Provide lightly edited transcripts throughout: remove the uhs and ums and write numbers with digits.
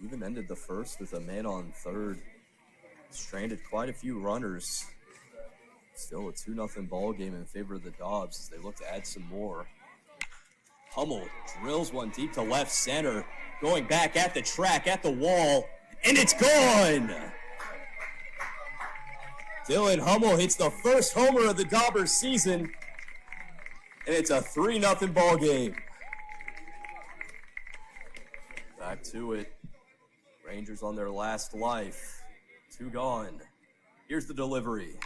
Even ended the first with a man on third. Stranded quite a few runners. Still a 2-0 ball game in favor of the Daubs as they look to add some more. Hummel drills one deep to left center. Going back at the track, at the wall, and it's gone! Dylan Hummel hits the first homer of the Daubers season, and it's a 3-0 ball game. Back to it. Rangers on their last life. 2 gone. Here's the delivery.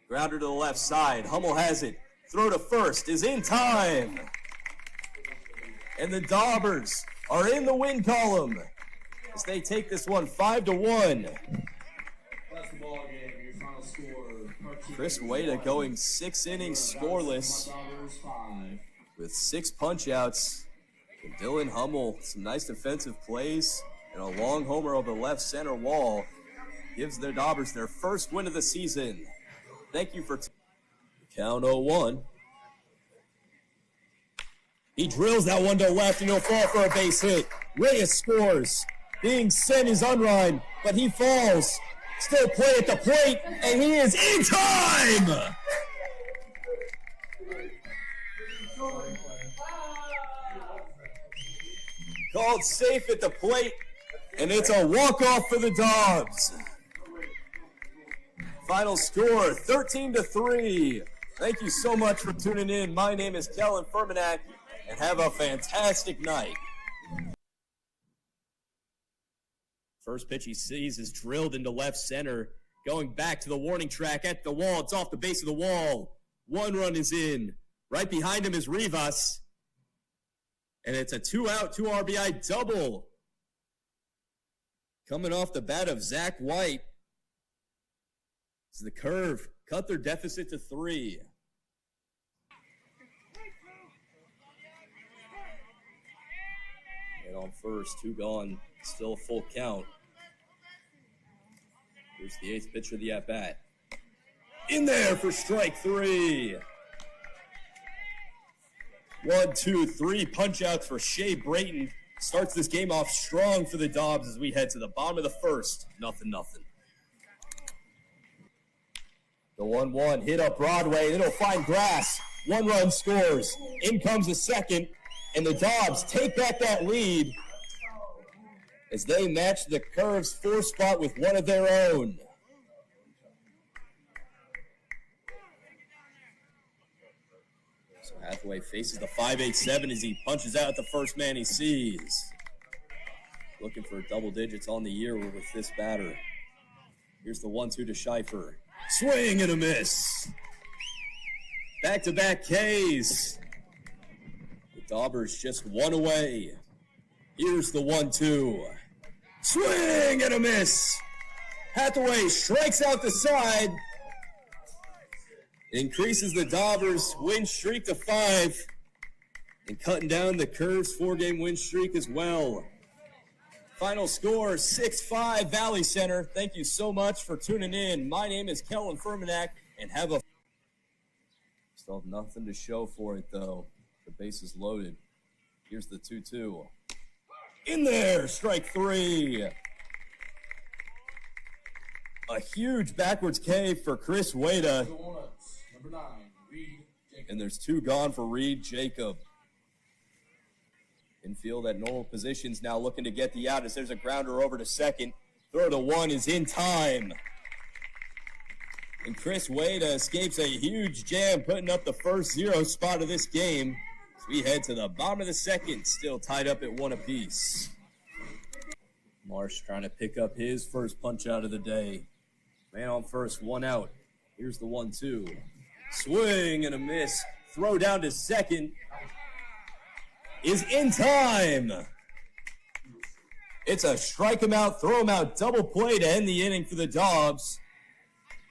Grounder to the left side. Hummel has it. Throw to first is in time. And the Daubers are in the win column as they take this one 5-1. That's the ball game. Your final score. Chris Wada going 6 innings scoreless with 6 punch-outs. And Dylan Hummel, some nice defensive plays and a long homer over the left center wall gives the Daubers their first win of the season. Thank you for count 0-1. He drills that one to left, and he'll fall for a base hit. Reyes scores. Being sent is unrun, but he falls. Still play at the plate, and he is in time! Called safe at the plate, and it's a walk-off for the Daubs. Final score, 13-3. Thank you so much for tuning in. My name is Kellen Furmaniak, and have a fantastic night. First pitch he sees is drilled into left center. Going back to the warning track at the wall. It's off the base of the wall. 1 run is in. Right behind him is Rivas. And it's a 2-out, 2 RBI double. Coming off the bat of Zach White. It's the curve. Cut their deficit to 3. And on first, 2 gone. Still a full count. Here's the 8th pitch of the at-bat. In there for strike 3. 1, 2, 3 punch-outs for Shea Brayton. Starts this game off strong for the Daubs as we head to the bottom of the first. 0-0. The 1-1 hit up Broadway. It'll find grass. 1 run scores. In comes the second. And the Daubs take back that lead as they match the Curves' 4th spot with one of their own. So Hathaway faces the 5.87 as he punches out the first man he sees. Looking for double digits on the year with this batter. Here's the 1-2 to Schieffer. Swing and a miss. Back-to-back Ks. The Daubers just 1 away. Here's the 1-2. Swing and a miss. Hathaway strikes out the side. Increases the Daubers' win streak to 5. And cutting down the Curves' 4-game win streak as well. Final score, 6-5 Valley Center. Thank you so much for tuning in. My name is Kellen Furmaniak, and have a... Still have nothing to show for it, though. The base is loaded. Here's the 2-2. In there, strike 3. A huge backwards K for Chris Wada. Number 9, Reed Jacob. And there's 2 gone for Reed Jacob. Infield at normal positions now looking to get the out as there's a grounder over to second. Throw to 1 is in time. And Chris Wada escapes a huge jam, putting up the first 0 spot of this game. As we head to the bottom of the second, still tied up at 1 apiece. Marsh trying to pick up his first punch out of the day. Man on first, 1 out. Here's the 1-2. Swing and a miss. Throw down to second is in time. It's a strike him out, throw him out, double play to end the inning for the Daubs.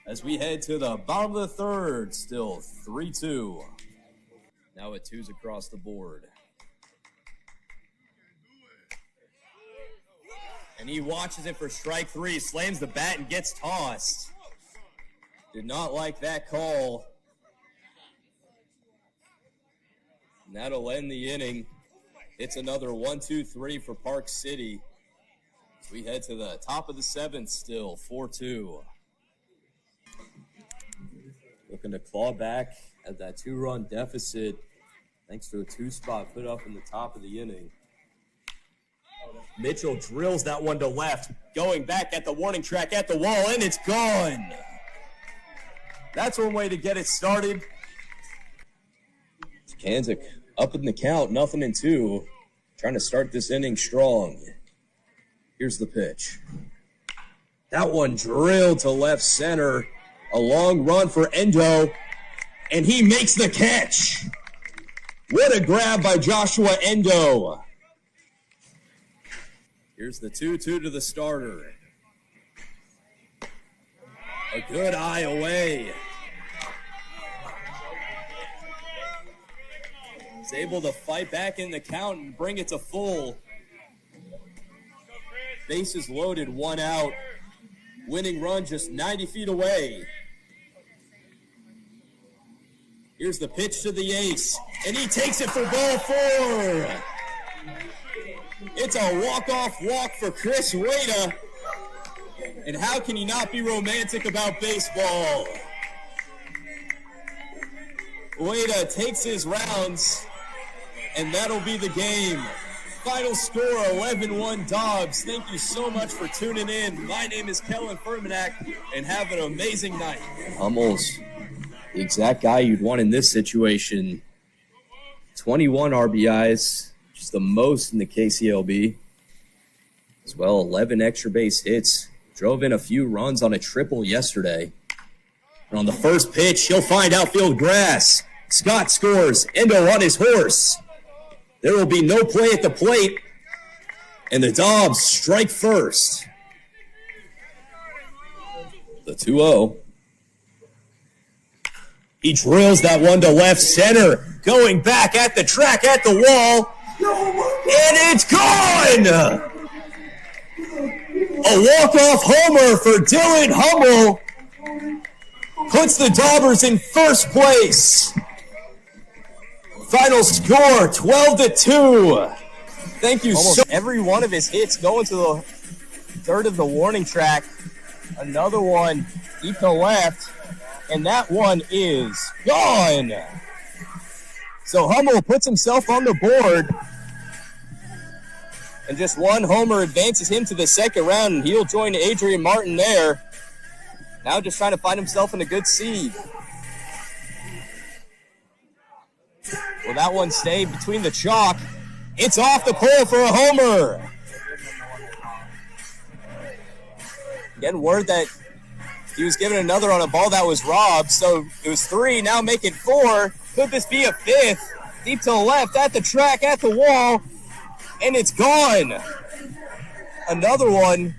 As we head to the bottom of the third, still 3-2. Now at 2s across the board. And he watches it for strike 3, slams the bat and gets tossed. Did not like that call. And that'll end the inning. It's another 1-2-3 for Park City. We head to the top of the seventh still, 4-2. Looking to claw back at that 2-run deficit thanks to a 2-spot put up in the top of the inning. Mitchell drills that one to left, going back at the warning track at the wall, and it's gone. That's one way to get it started. Kanzik up in the count, 0-2, trying to start this inning strong. Here's the pitch. That one drilled to left center. A long run for Endo, and he makes the catch. What a grab by Joshua Endo. Here's the 2-2 to the starter. A good eye away. He's able to fight back in the count and bring it to full. Bases loaded, 1 out. Winning run just 90 feet away. Here's the pitch to the ace, and he takes it for ball 4. It's a walk-off walk for Chris Wada. And how can you not be romantic about baseball? Wada takes his rounds, and that'll be the game. Final score, 11-1 Dogs. Thank you so much for tuning in. My name is Kellen Furmaniak, and have an amazing night. Hummel's the exact guy you'd want in this situation. 21 RBIs, just the most in the KCLB. As well, 11 extra base hits. Drove in a few runs on a triple yesterday. And on the first pitch, he'll find outfield grass. Scott scores. Endo on his horse. There will be no play at the plate. And the Dogs strike first. The 2-0. He drills that one to left center. Going back at the track at the wall. And it's gone! A walk-off homer for Dylan Hummel puts the Daubers in first place. Final score, 12-2. Thank you so much. Every one of his hits going to the third of the warning track. Another one deep to left, and that one is gone. So Hummel puts himself on the board. And just one homer advances him to the second round, and he'll join Adrian Martin there. Now just trying to find himself in a good seed. Will that one stay between the chalk? It's off the pole for a homer. Getting word that he was given another on a ball that was robbed, so it was 3, now make it 4. Could this be a 5th? Deep to the left, at the track, at the wall. And it's gone. Another one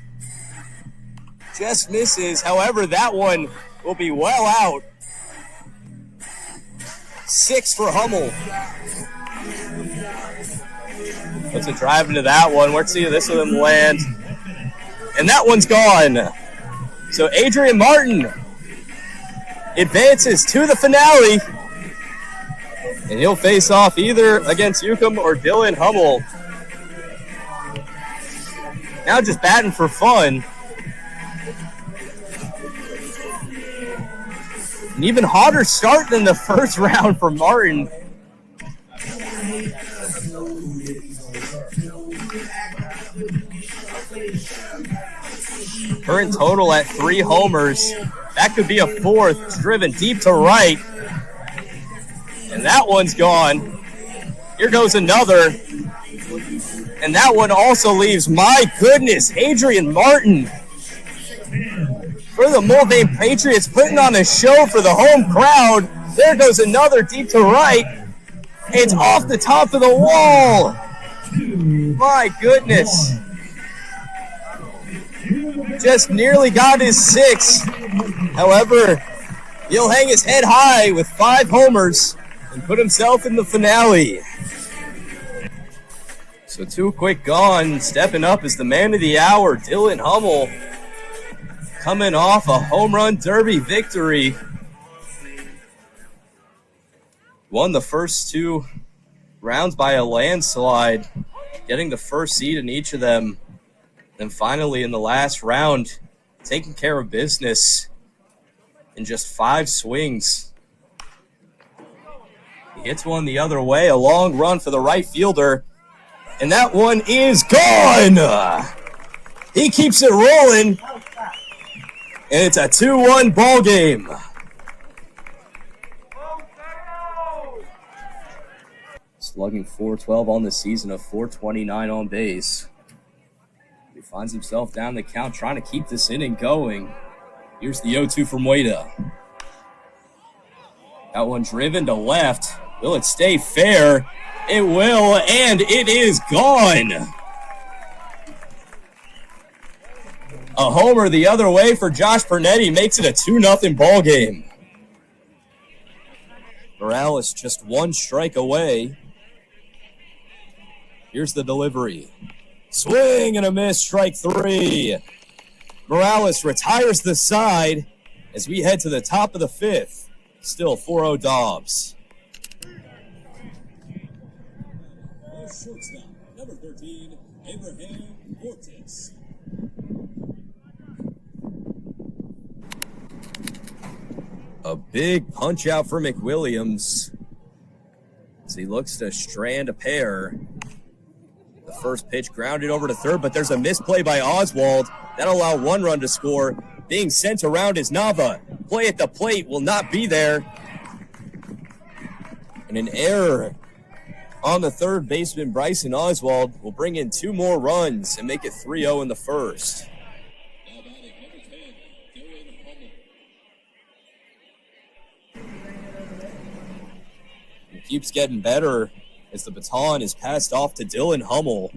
just misses. However, that one will be well out. 6 for Hummel. Puts a drive into that one. Let's see if this of them land. And that one's gone. So Adrian Martin advances to the finale. And he'll face off either against Yukam or Dylan Hummel. Now just batting for fun. An even hotter start than the first round for Martin. Current total at 3 homers. That could be a 4th, driven deep to right. And that one's gone. Here goes another. And that one also leaves, my goodness, Adrian Martin. For the Mulvane Patriots, putting on a show for the home crowd. There goes another deep to right. It's off the top of the wall. My goodness. Just nearly got his 6th. However, he'll hang his head high with 5 homers and put himself in the finale. So 2 quick gone. Stepping up is the man of the hour, Dylan Hummel. Coming off a home run derby victory. Won the first 2 rounds by a landslide, getting the first seed in each of them. And finally, in the last round, taking care of business in just 5 swings. He hits one the other way, a long run for the right fielder, and that one is gone! He keeps it rolling, and it's a 2-1 ball game. Slugging .412 on the season, of .429 on base. He finds himself down the count, trying to keep this inning going. Here's the 0-2 from Wada. That one driven to left. Will it stay fair? It will, and it is gone. A homer the other way for Josh Pernetti makes it a 2-0 ball game. Morales just 1 strike away. Here's the delivery. Swing and a miss, strike 3. Morales retires the side as we head to the top of the 5th. Still 4-0 Daubs. Shortstop, number 13, Abraham Cortes. A big punch out for McWilliams as he looks to strand a pair. The first pitch grounded over to third, but there's a misplay by Oswald. That'll allow 1 run to score. Being sent around is Nava. Play at the plate will not be there. And an error on the third baseman, Bryson Oswald, will bring in 2 more runs and make it 3-0 in the first. It keeps getting better as the baton is passed off to Dylan Hummel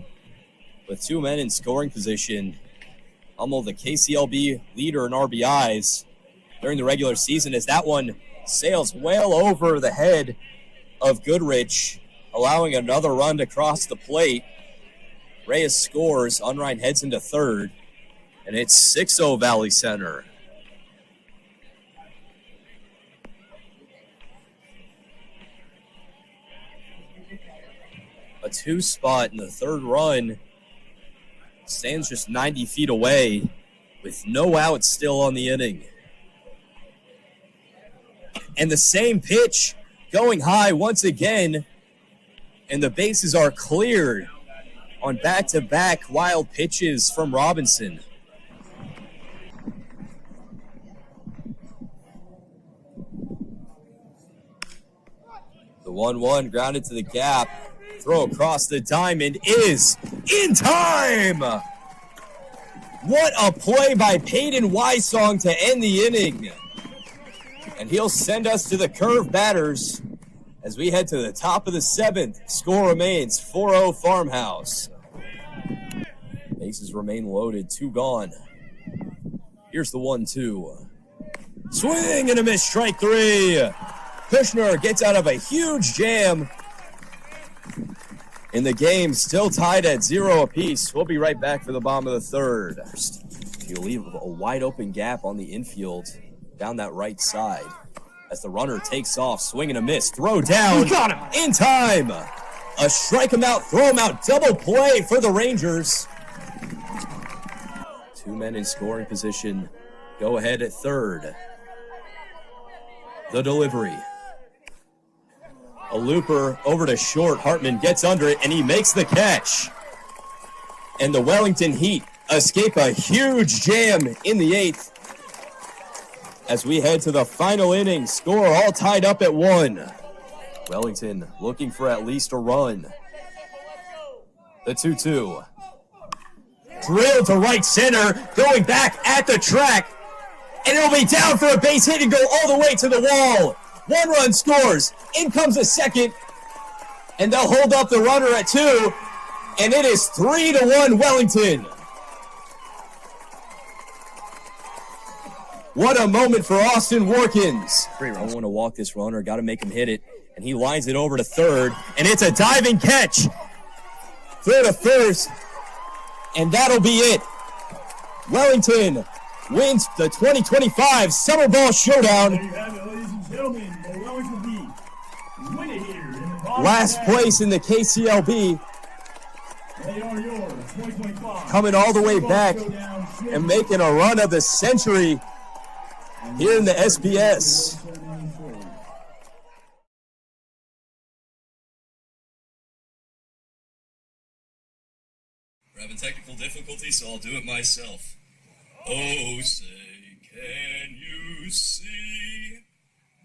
with 2 men in scoring position. Hummel, the KCLB leader in RBIs during the regular season, as that one sails well over the head of Goodrich, allowing another run to cross the plate. Reyes scores, Unrein heads into third, and it's 6-0 Valley Center. A 2 spot in the third run stands just 90 feet away with no outs still on the inning. And the same pitch going high once again, and the bases are cleared on back-to-back wild pitches from Robinson. The 1-1 grounded to the gap. Throw across the diamond is in time! What a play by Peyton Wysong to end the inning. And he'll send us to the curve batters as we head to the top of the 7th. Score remains 4-0 Farmhouse. Bases remain loaded, 2 gone. Here's the 1-2. Swing and a miss, strike 3. Kushner gets out of a huge jam. And the game still tied at 0 apiece. We'll be right back for the bottom of the third. He'll leave a wide open gap on the infield down that right side as the runner takes off. Swing and a miss. Throw down. You got him. In time. A strike him out, throw him out. Double play for the Rangers. 2 men in scoring position. Go ahead at third. The delivery. A looper over to short. Hartman gets under it, and he makes the catch. And the Wellington Heat escape a huge jam in the 8th. As we head to the final inning, score all tied up at 1. Wellington looking for at least a run. The 2-2. Drilled to right center, going back at the track. And it'll be down for a base hit and go all the way to the wall. 1 run scores. In comes a second. And they'll hold up the runner at 2. And it is 3-1 Wellington. What a moment for Austin Warkins. I don't want to walk this runner. Got to make him hit it. And he lines it over to third. And it's a diving catch. Throw to first. And that'll be it. Wellington wins the 2025 Summerball Showdown. There you have it, ladies and gentlemen. The Wellington Heat win it here in the Last place in the KCLB. They are yours. 2025. coming all the way back Showdown, and making a run of the century here in the SBS. We're having technical difficulties, so I'll do it myself. Oh, say, can you see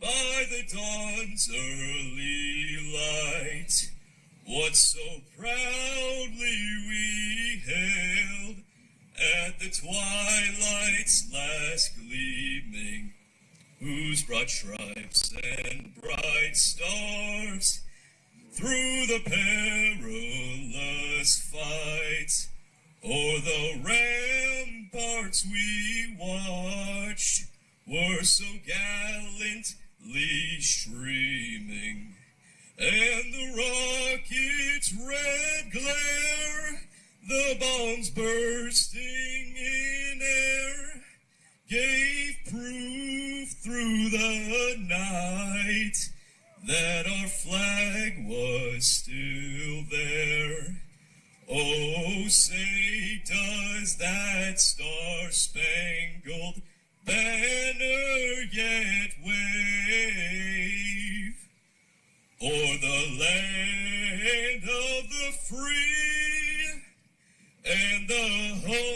by the dawn's early light what so proudly we hailed at the twilight's last gleaming, whose broad stripes and bright stars through the perilous fight o'er the ramparts we watched were so gallantly streaming, and the rocket's red glare, the bombs bursting in air, gave proof through the night that our flag was still there. Oh, say, does that star-spangled banner yet wave o'er the land of the free and the home